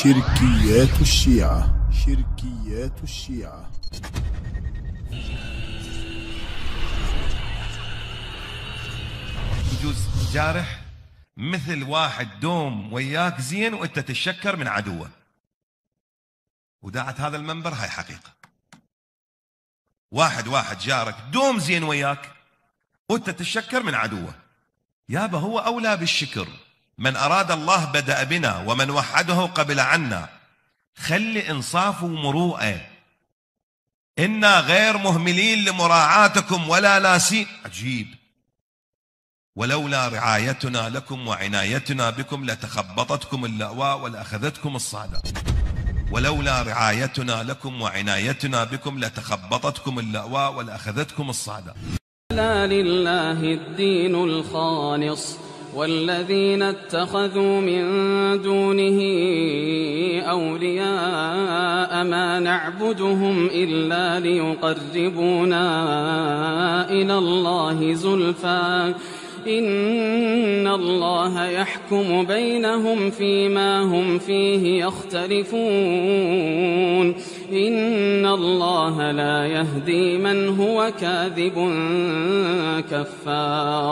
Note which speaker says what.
Speaker 1: شركيات الشيعة. شركيات الشيعة.
Speaker 2: يجوز جارح مثل واحد دوم وياك زين وانت تتشكر من عدوه، وداعت هذا المنبر هاي حقيقة. واحد جارك دوم زين وياك وانت تتشكر من عدوه، يابا هو أولى بالشكر. من أراد الله بدأ بنا ومن وحده قبل عنا. خلي إنصاف ومروءة، إنا غير مهملين لمراعاتكم ولا ناسين. عجيب. ولولا رعايتنا لكم وعنايتنا بكم لتخبطتكم اللأواء ولأخذتكم الصعداء. ولولا رعايتنا لكم وعنايتنا بكم لتخبطتكم اللأواء ولأخذتكم الصعداء.
Speaker 3: لا لله الدين الخالص والذين اتخذوا من دونه أولياء ما نعبدهم إلا ليقربونا إلى الله زلفى إن الله يحكم بينهم فيما هم فيه يختلفون إن الله لا يهدي من هو كاذب كفار.